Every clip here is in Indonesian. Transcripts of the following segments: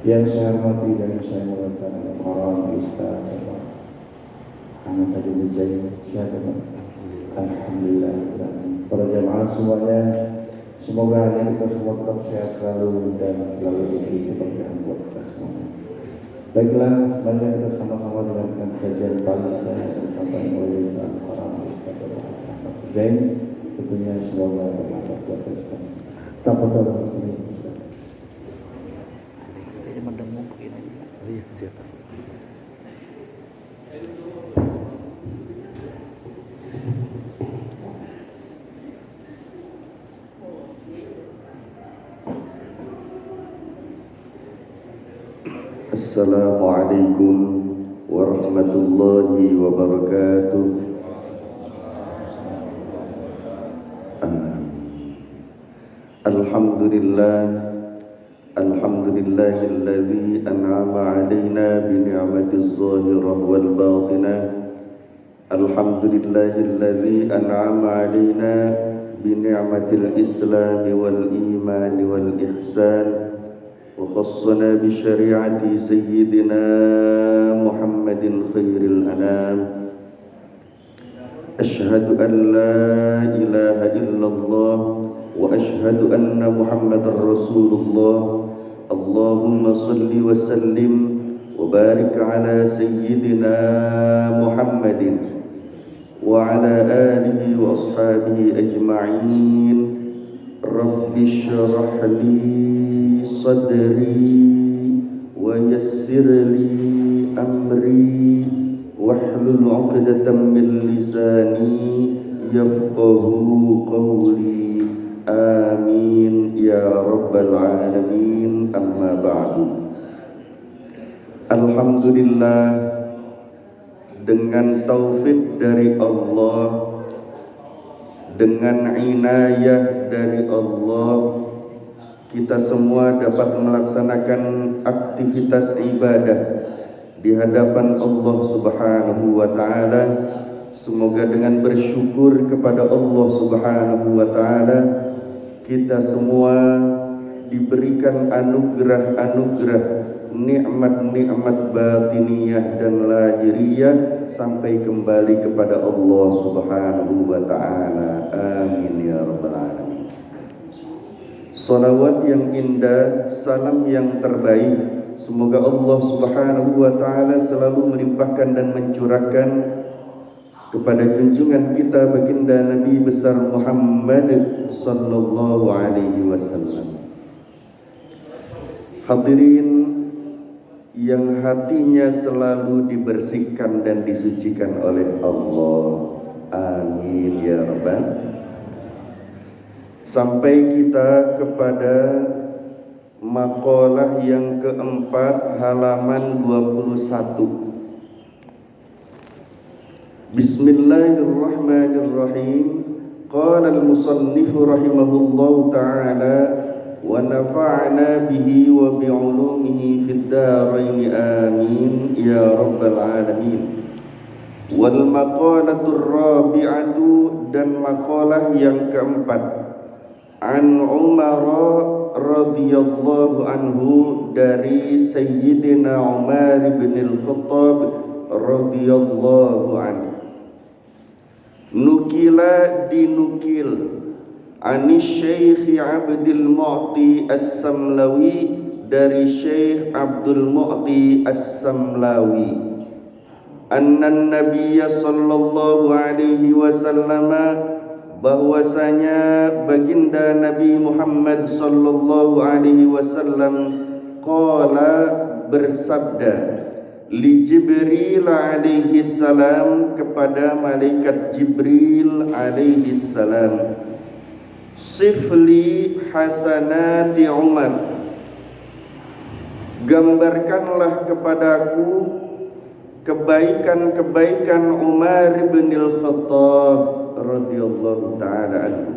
Yang saya hormati dan saya muliakan para ustaz, anak tadi menjadi syahadat. Alhamdulillah. Para jamaah semuanya, semoga hari kita semua tetap sehat selalu dan selalu diberi keberkahan buat kita semua. Baiklah, mari kita sama-sama dengarkan kajian pagi yang disampaikan oleh para ustaz dan tentunya semoga bermanfaat buat kita. Tafadhol. Mendenguk ini. Iya, siap. Assalamualaikum warahmatullahi wabarakatuh. Alhamdulillah. Alhamdulillahilladzi an'ama 'alaina bi ni'matiz zahirah wal batinah. Alhamdulillahilladzi an'ama 'alaina bi ni'matil islam wal iman wal ihsan wa khassana bi syari'ati sayyidina Muhammadin khairil anam. Asyhadu an la ilaha illallah wa asyhadu anna Muhammadar Rasulullah. Allahumma salli wa sallim wa barik ala sayyidina Muhammadin wa ala alihi wa ashabihi ajma'in. Rabbi shrah li sadri wa yassir li amri wahlul 'uqdatam min lisani yafqahu qawli. Amin ya rabbal alamin. Amma ba'du. Alhamdulillah, dengan taufik dari Allah, dengan inayah dari Allah, kita semua dapat melaksanakan aktivitas ibadah di hadapan Allah Subhanahu wa ta'ala. Semoga dengan bersyukur kepada Allah Subhanahu wa ta'ala, kita semua diberikan anugerah-anugerah, nikmat-nikmat batiniyah dan lahiriyah sampai kembali kepada Allah Subhanahu wa ta'ala. Amin ya rabbal alamin. Salawat yang indah, salam yang terbaik, semoga Allah Subhanahu wa ta'ala selalu melimpahkan dan mencurahkan kepada junjungan kita baginda Nabi besar Muhammad sallallahu alaihi wasallam. Hadirin yang hatinya selalu dibersihkan dan disucikan oleh Allah. Amin ya rabbal. Sampai kita kepada maqalah yang keempat, halaman 21. Bismillahirrahmanirrahim. Qala al-musannifu rahimahullahu ta'ala wa nafa'na bihi wa bi'ulumihi fid dharain amin ya rabbal alamin. Wal maqalatur rabi'atu, dan maqalah yang keempat, an Umar radhiyallahu anhu, dari Sayyidina Umar bin al-Khattab radhiyallahu anhu. Nukila, dinukil, anis Syekh Abdul Mu'ti As-Samlawi, dari Syekh Abdul Mu'ti As-Samlawi, annan Nabiyya sallallahu alaihi wasallam, bahwasanya baginda Nabi Muhammad sallallahu alaihi wasallam qala, bersabda, li Jibril alaihi salam, kepada malaikat Jibril alaihi salam, sifli hasanati Umar, gambarkanlah kepadaku kebaikan-kebaikan Umar bin al-Khattab radhiyallahu ta'ala anhu.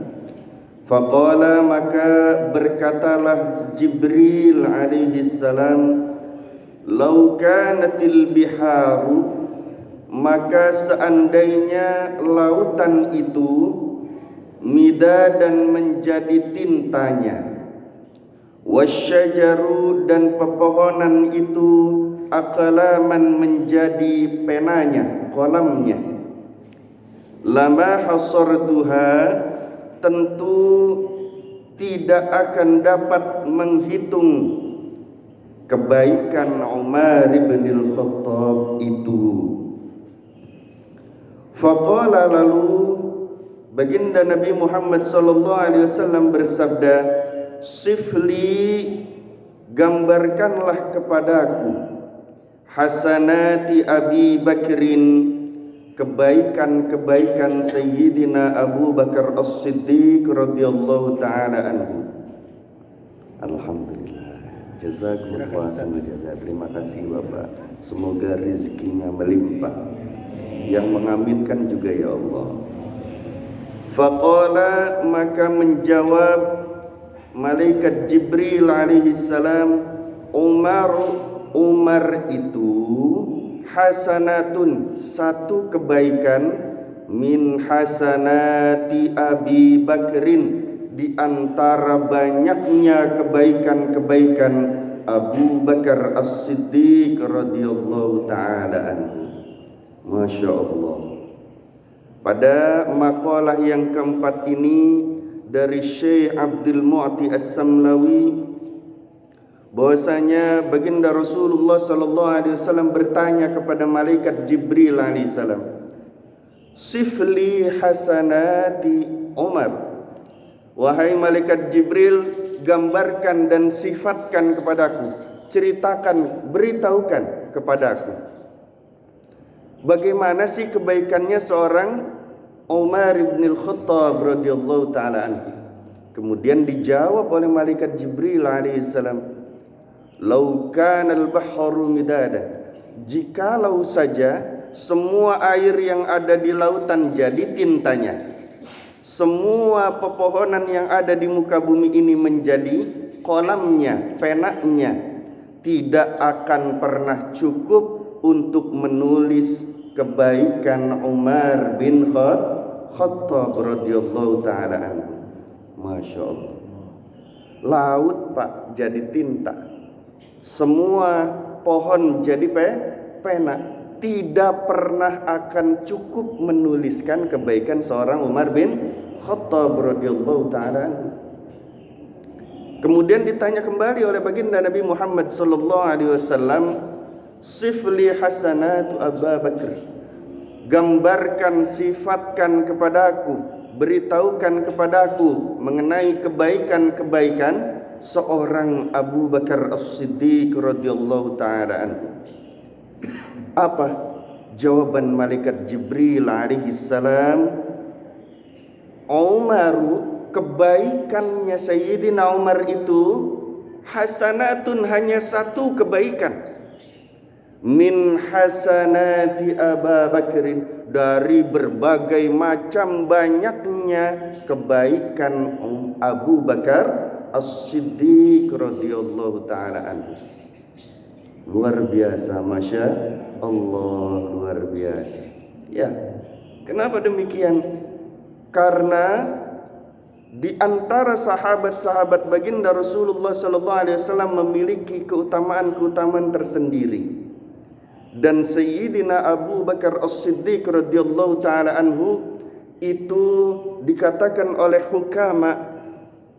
Faqala, maka berkatalah Jibril alaihi salam, lau kanatil biharu, maka seandainya lautan itu midadan, menjadi tintanya, wasyajaru dan pepohonan itu aqlaman menjadi penanya, kolamnya. Lama hasartuha tentu tidak akan dapat menghitung kebaikan Umar bin Al-Khattab itu. Faqala lalu baginda Nabi Muhammad sallallahu alaihi wasallam bersabda, sifli gambarkanlah kepadaku hasanati Abi Bakrin kebaikan-kebaikan Sayyidina Abu Bakar As-Siddiq radhiyallahu taala anhu. Alhamdulillah. Jazakumullah khairan. Terima kasih Bapak. Semoga rezekinya melimpah. Yang mengaminkan juga ya Allah. Faqala maka menjawab malaikat Jibril alaihi salam, Umar itu hasanatun satu kebaikan min hasanati Abi Bakrin di antara banyaknya kebaikan-kebaikan Abu Bakar As-Siddiq radhiyallahu taala anhu. Masya Allah. Pada makalah yang keempat ini dari Syekh Abdul Mu'ti As-Samlawi, bahwasanya baginda Rasulullah sallallahu alaihi wasallam bertanya kepada malaikat Jibril alaihi salam, sifli hasanati Umar, wahai malaikat Jibril, gambarkan dan sifatkan kepadaku, ceritakan, beritahukan kepadaku bagaimana sih kebaikannya seorang Umar bin Al-Khattab radhiyallahu taala anhu. Kemudian dijawab oleh malaikat Jibril alaihi salam, lau kana al-bahru midadan, jikalau saja semua air yang ada di lautan jadi tintanya, semua pepohonan yang ada di muka bumi ini menjadi kolamnya, penanya, tidak akan pernah cukup untuk menulis kebaikan Umar bin Khattab radhiyallahu taala anhu. Masya Allah. Laut Pak jadi tinta, semua pohon jadi pena, tidak pernah akan cukup menuliskan kebaikan seorang Umar bin Khattab radhiyallahu taala anhu. Kemudian ditanya kembali oleh baginda Nabi Muhammad sallallahu alaihi wasallam, sifli hasanatu Abu Bakar, gambarkan, sifatkan kepadaku, beritahukan kepadaku mengenai kebaikan-kebaikan seorang Abu Bakar As-Siddiq radhiyallahu taala anhu. Apa jawaban malaikat Jibril alaihi salam? Umaru, kebaikannya Sayyidina Umar itu hasanatun, hanya satu kebaikan, min hasanati Abu Bakrin, dari berbagai macam banyaknya kebaikan Abu Bakar As-Siddiq radhiyallahu taala anhu. Luar biasa, Masya Allah, luar biasa. Ya, kenapa demikian? Karena di antara sahabat-sahabat baginda Rasulullah sallallahu alaihi wasallam memiliki keutamaan-keutamaan tersendiri. Dan Sayyidina Abu Bakar As-Siddiq radhiyallahu taala anhu itu dikatakan oleh hukama,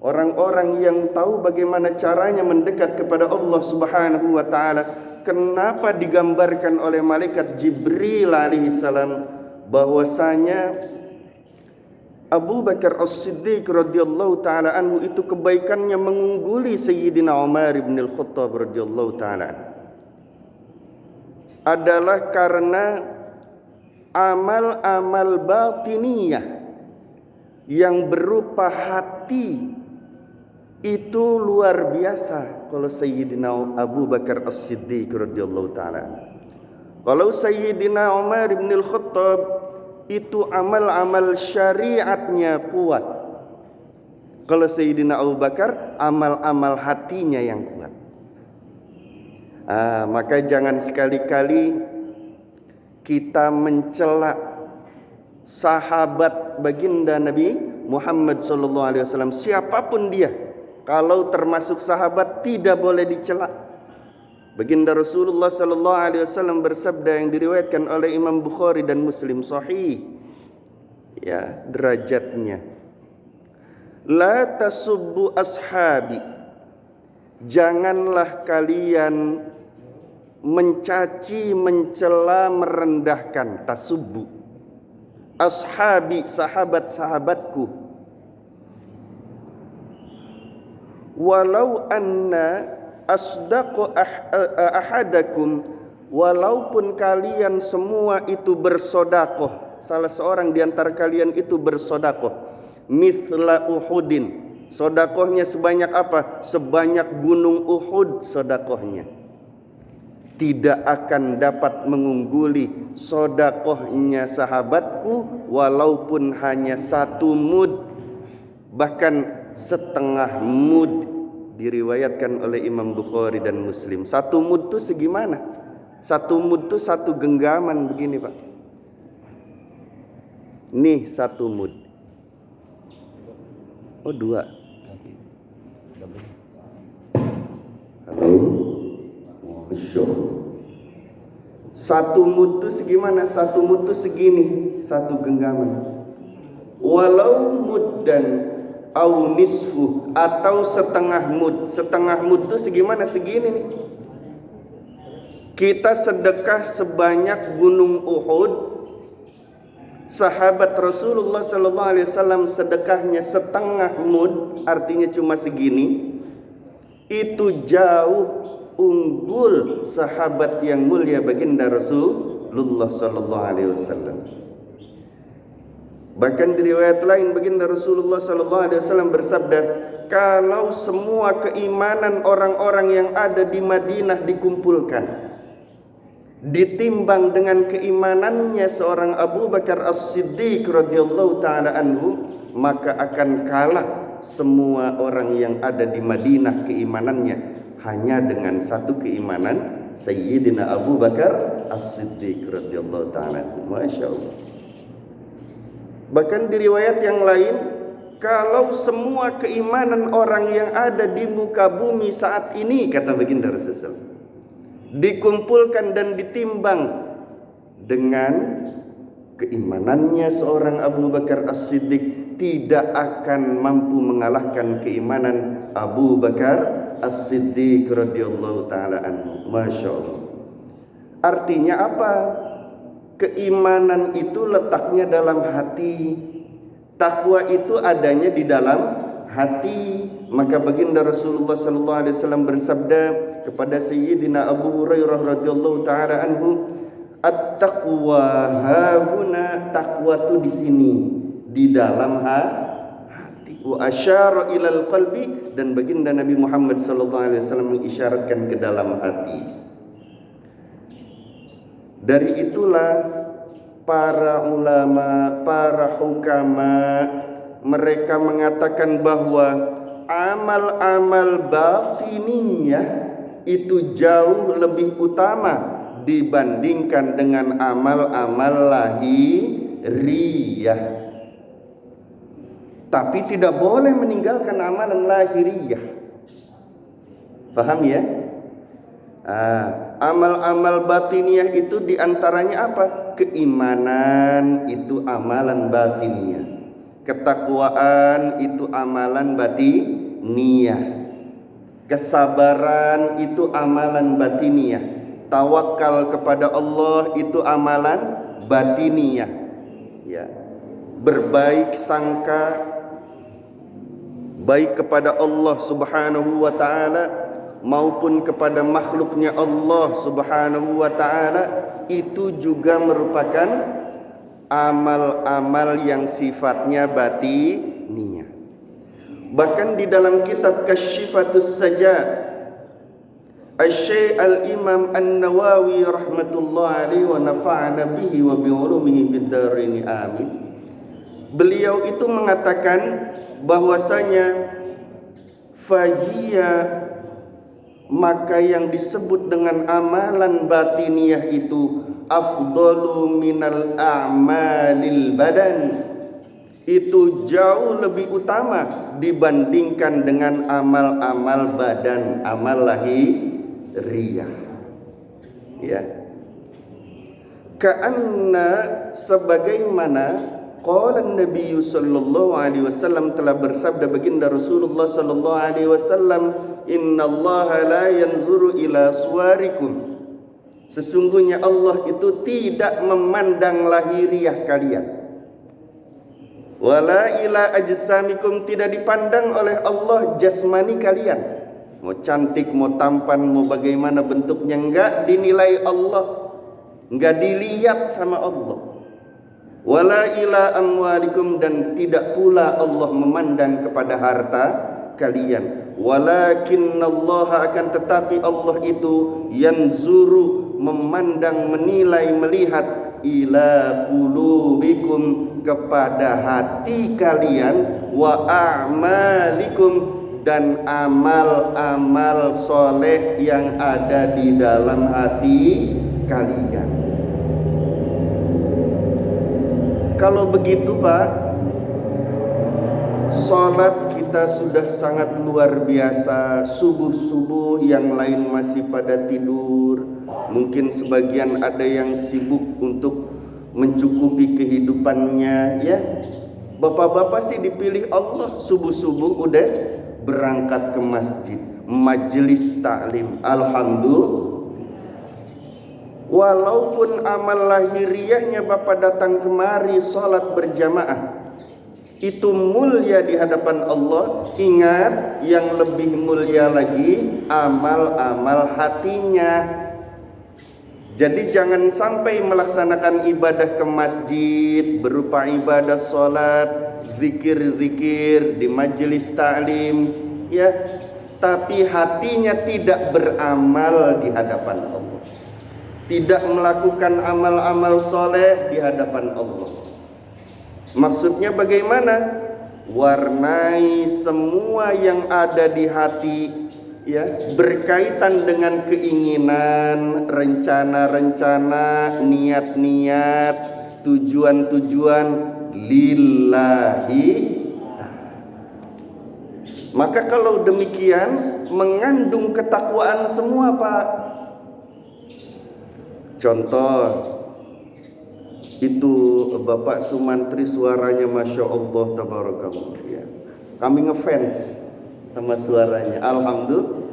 orang-orang yang tahu bagaimana caranya mendekat kepada Allah Subhanahu wa taala, kenapa digambarkan oleh malaikat Jibril alaihi salam bahwasanya Abu Bakar As-Siddiq radhiyallahu taala anhu itu kebaikannya mengungguli Sayyidina Umar bin Al-Khattab radhiyallahu taala, adalah karena amal-amal batiniyah yang berupa hati itu luar biasa kalau Sayyidina Abu Bakar As-Siddiq radhiyallahu taala. Kalau Sayyidina Umar bin Al-Khattab itu amal-amal syariatnya kuat, kalau Sayyidina Abu Bakar amal-amal hatinya yang kuat. Maka jangan sekali-kali kita mencela sahabat baginda Nabi Muhammad sallallahu alaihi wasallam, siapapun dia. Kalau termasuk sahabat tidak boleh dicela. Baginda Rasulullah sallallahu alaihi wasallam bersabda yang diriwayatkan oleh Imam Bukhari dan Muslim sahih. Ya, derajatnya. La tasubbu ashabi. Janganlah kalian mencaci, mencela, merendahkan. Tasubbu. Ashabi, sahabat-sahabatku. Walau anna asdaqu ahadakum, walaupun kalian semua itu bersodakoh, salah seorang di antara kalian itu bersodakoh, mithla Uhudin, sodakohnya sebanyak apa? Sebanyak gunung Uhud sodakohnya. Tidak akan dapat mengungguli sodakohnya sahabatku walaupun hanya 1 mud, bahkan setengah mud. Diriwayatkan oleh Imam Bukhari dan Muslim. 1 mud itu segimana? 1 mud itu 1 genggaman begini Pak. Nih 1 mud. Oh 2. Halo. Masya Allah. 1 mud itu segimana? 1 mud itu segini, 1 genggaman. Walau muddan au nisfu, atau setengah mud. Setengah mud itu segimana? Segini nih. Kita sedekah sebanyak gunung Uhud. Sahabat Rasulullah sallallahu alaihi wasallam sedekahnya setengah mud, artinya cuma segini. Itu jauh unggul sahabat yang mulia baginda Rasulullah sallallahu alaihi wasallam. Bahkan di riwayat lain baginda Rasulullah sallallahu alaihi wasallam bersabda, kalau semua keimanan orang-orang yang ada di Madinah dikumpulkan, ditimbang dengan keimanannya seorang Abu Bakar As-Siddiq radhiyallahu taala anhu, maka akan kalah semua orang yang ada di Madinah keimanannya hanya dengan 1 keimanan Sayyidina Abu Bakar As-Siddiq radhiyallahu taala anhu. Masyaallah. Bahkan di riwayat yang lain, kalau semua keimanan orang yang ada di muka bumi saat ini, kata baginda Rasulullah, dikumpulkan dan ditimbang dengan keimanannya seorang Abu Bakar As-Siddiq, tidak akan mampu mengalahkan keimanan Abu Bakar As-Siddiq radhiyallahu taala anhu. Masya Allah. Artinya apa? Keimanan itu letaknya dalam hati. Takwa itu adanya di dalam hati. Maka baginda Rasulullah sallallahu alaihi wasallam bersabda kepada Sayyidina Abu Hurairah radhiyallahu taala anhu, "At-taqwa hahuna." Takwa itu di sini, di dalam hati. Wa asyara ilal qalbi, dan baginda Nabi Muhammad sallallahu alaihi wasallam mengisyaratkan ke dalam hati. Dari itulah para ulama, para hukama, mereka mengatakan bahwa amal-amal batiniyah itu jauh lebih utama dibandingkan dengan amal-amal lahiriah. Tapi tidak boleh meninggalkan amalan lahiriah. Paham ya? Amal-amal batiniah itu diantaranya apa? Keimanan itu amalan batiniah, ketakwaan itu amalan batiniah, kesabaran itu amalan batiniah, tawakal kepada Allah itu amalan batiniah, ya, berbaik sangka baik kepada Allah Subhanahu wa taala maupun kepada makhluknya Allah Subhanahu wa ta'ala, itu juga merupakan amal-amal yang sifatnya batiniyah. Bahkan di dalam kitab Kasyifatus Sajad, Asy-Syaikh Al-Imam An-Nawawi rahmatullah alaihi wa nafa'ana bihi wa bi ulumihi fid dharain amin, beliau itu mengatakan bahwasanya fahiya, maka yang disebut dengan amalan batiniyah itu afdalu minal a'malil badan, itu jauh lebih utama dibandingkan dengan amal-amal badan, amal lahiriah. Ya. Ka'anna, sebagaimana qala Nabi sallallahu alaihi wasallam, telah bersabda baginda Rasulullah sallallahu alaihi wasallam, innallaha la yanzuru ila suwarikum, sesungguhnya Allah itu tidak memandang lahiriah kalian, wala ila ajsamikum, tidak dipandang oleh Allah jasmani kalian, mau cantik, mau tampan, mau bagaimana bentuknya, enggak dinilai Allah, enggak dilihat sama Allah. Wala ila amwalikum, dan tidak pula Allah memandang kepada harta kalian. Walakinnallaha, akan tetapi Allah itu yanzuru, memandang, menilai, melihat, ila qulubikum, kepada hati kalian, wa a'malikum, dan amal-amal soleh yang ada di dalam hati kalian. Kalau begitu Pak, sholat kita sudah sangat luar biasa. Subuh-subuh yang lain masih pada tidur. Mungkin sebagian ada yang sibuk untuk mencukupi kehidupannya, ya. Bapak-bapak sih dipilih Allah, subuh-subuh udah berangkat ke masjid, majelis taklim. Alhamdulillah. Walaupun amal lahiriahnya Bapak datang kemari sholat berjamaah, itu mulia di hadapan Allah. Ingat, yang lebih mulia lagi amal-amal hatinya. Jadi jangan sampai melaksanakan ibadah ke masjid berupa ibadah sholat, zikir-zikir di majelis ta'lim, ya, tapi hatinya tidak beramal di hadapan Allah, tidak melakukan amal-amal soleh di hadapan Allah. Maksudnya bagaimana? Warnai semua yang ada di hati, ya, berkaitan dengan keinginan, rencana-rencana, niat-niat, tujuan-tujuan lillahi. Maka kalau demikian mengandung ketakwaan semua Pak. Contoh, itu Bapak Sumantri suaranya Masya Allah tabarakallah, ya. Kami ngefans sama suaranya, alhamdulillah.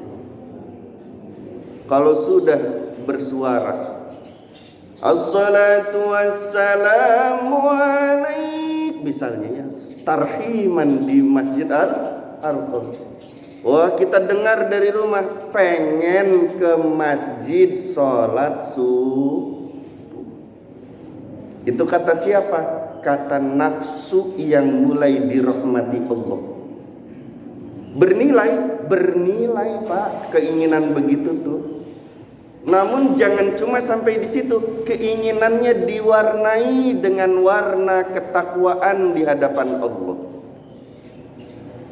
Kalau sudah bersuara assalatu wassalamu alaik, misalnya, ya, tarhiman di Masjid Al-Arqam, wah, kita dengar dari rumah, pengen ke masjid sholat subuh. Itu kata siapa? Kata nafsu yang mulai dirahmati Allah. Bernilai Pak, keinginan begitu tuh. Namun jangan cuma sampai di situ, keinginannya diwarnai dengan warna ketakwaan di hadapan Allah.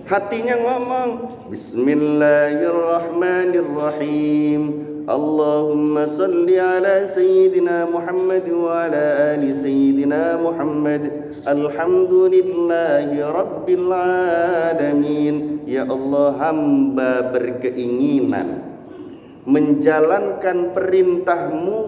Hatinya ngomong Bismillahirrahmanirrahim, Allahumma salli ala Sayyidina Muhammad wa ala ali Sayyidina Muhammad, Alhamdulillahi Rabbil Alamin. Ya Allah, hamba berkeinginan menjalankan perintahmu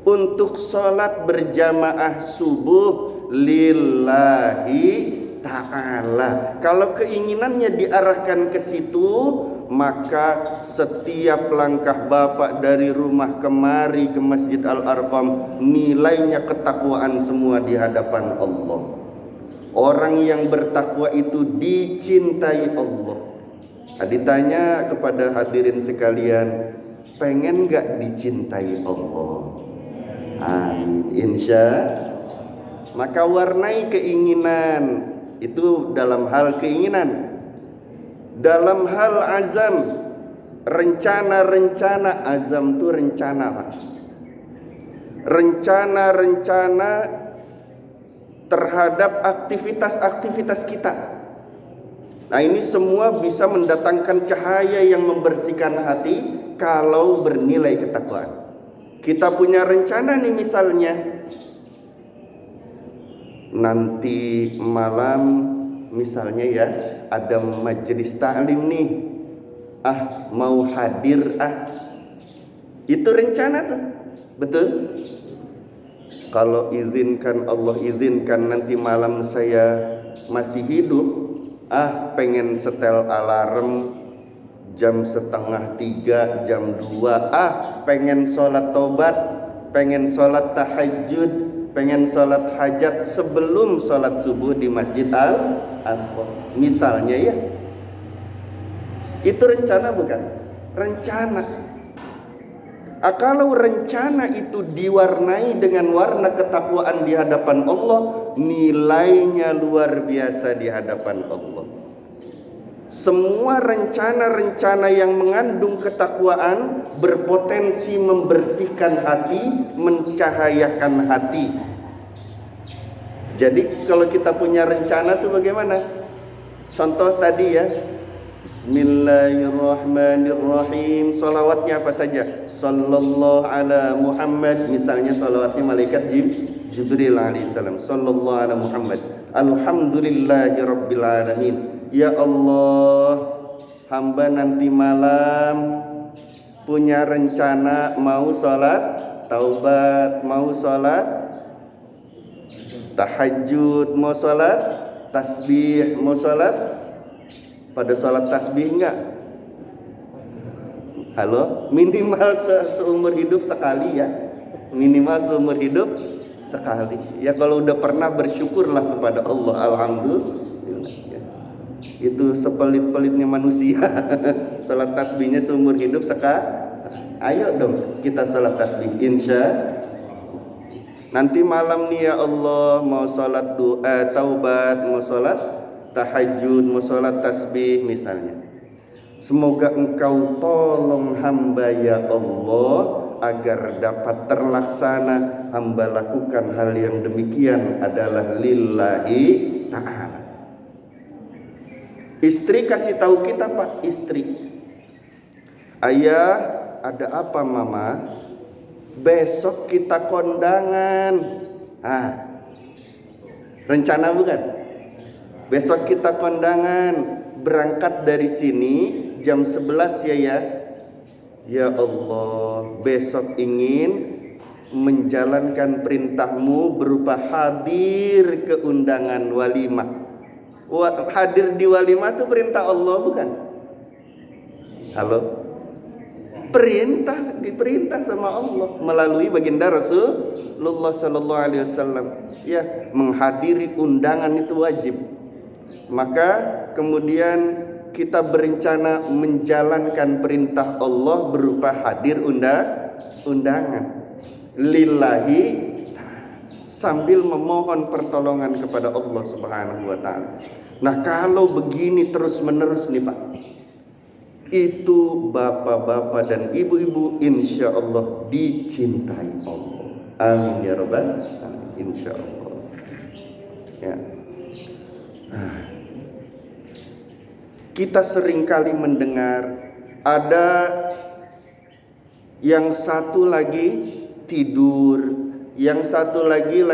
untuk sholat berjamaah subuh lillahi ta'ala. Kalau keinginannya diarahkan ke situ, maka setiap langkah Bapak dari rumah kemari ke Masjid Al-Arqam nilainya ketakwaan semua di hadapan Allah. Orang yang bertakwa itu dicintai Allah. Ditanya kepada hadirin sekalian, pengen gak dicintai Allah? Amin, insya. Maka warnai keinginan itu dalam hal keinginan. Dalam hal azam, rencana-rencana, azam itu rencana Pak. Rencana-rencana terhadap aktivitas-aktivitas kita. Nah, ini semua bisa mendatangkan cahaya yang membersihkan hati kalau bernilai ketakwaan. Kita punya rencana nih, misalnya nanti malam misalnya ya ada majelis ta'lim nih, mau hadir itu rencana tuh, betul? Kalau izinkan Allah izinkan nanti malam saya masih hidup, pengen setel alarm jam 2:30, jam 2, pengen sholat taubat, pengen sholat tahajud, pengen sholat hajat sebelum sholat subuh di Masjid Al-Aqsa misalnya ya. Itu rencana bukan? Rencana. Kalau rencana itu diwarnai dengan warna ketakwaan di hadapan Allah, nilainya luar biasa di hadapan Allah. Semua rencana-rencana yang mengandung ketakwaan berpotensi membersihkan hati, mencahayakan hati. Jadi kalau kita punya rencana tuh bagaimana? Contoh tadi ya, Bismillahirrahmanirrahim. Salawatnya apa saja? Sallallahu ala Muhammad. Misalnya salawatnya malaikat Jibril alaihissalam. Sallallahu ala Muhammad. Alhamdulillahi rabbil alamin. Ya Allah, hamba nanti malam punya rencana mau sholat taubat, mau sholat tahajud, mau sholat tasbih, mau sholat. Pada sholat tasbih enggak? Halo? Minimal seumur hidup sekali ya. Minimal seumur hidup sekali. Ya kalau udah pernah bersyukurlah kepada Allah. Alhamdulillah ya. Itu sepelit-pelitnya manusia. Sholat tasbihnya seumur hidup sekali. Ayo dong kita sholat tasbih, insya. Nanti malam nih ya Allah mau sholat doa taubat, mau sholat tahajud, mau sholat tasbih misalnya. Semoga engkau tolong hamba ya Allah agar dapat terlaksana. Hamba lakukan hal yang demikian adalah lillahi ta'ala. Istri kasih tahu kita, Pak, istri, ayah ada apa mama? Besok kita kondangan. Rencana bukan? Besok kita kondangan, berangkat dari sini jam 11 ya. Ya Allah, besok ingin menjalankan perintahmu berupa hadir ke undangan walimah. Hadir di walimah itu perintah Allah bukan? Halo? Diperintah sama Allah melalui baginda Rasulullah sallallahu alaihi wasallam. Ya, menghadiri undangan itu wajib. Maka kemudian kita berencana menjalankan perintah Allah berupa hadir undangan lillahi sambil memohon pertolongan kepada Allah Subhanahu wa taala. Nah, kalau begini terus-menerus nih Pak, itu bapak-bapak dan ibu-ibu insya Allah dicintai Allah. Amin ya rabbal alamin, insya Allah. Ya. Kita seringkali mendengar ada yang satu lagi tidur, yang satu lagi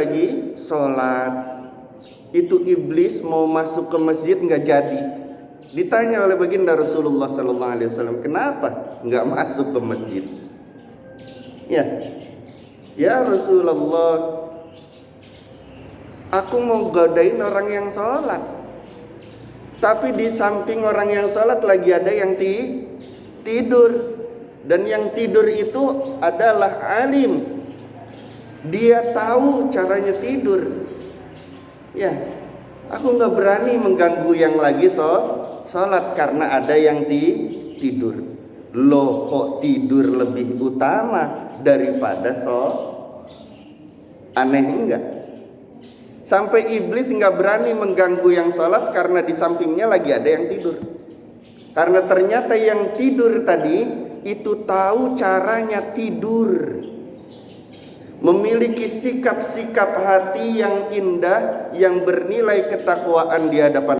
sholat. Itu iblis mau masuk ke masjid nggak jadi. Ditanya oleh baginda Rasulullah sallallahu alaihi wasallam, kenapa nggak masuk ke masjid? Ya Rasulullah, aku mau godain orang yang sholat, tapi di samping orang yang sholat lagi ada yang tidur. Dan yang tidur itu adalah alim, dia tahu caranya tidur. Ya, aku nggak berani mengganggu yang lagi sholat karena ada yang tidur. Loh, kok tidur lebih utama daripada sholat? Aneh enggak? Sampai iblis nggak berani mengganggu yang sholat karena di sampingnya lagi ada yang tidur. Karena ternyata yang tidur tadi itu tahu caranya tidur, memiliki sikap-sikap hati yang indah, yang bernilai ketakwaan di hadapan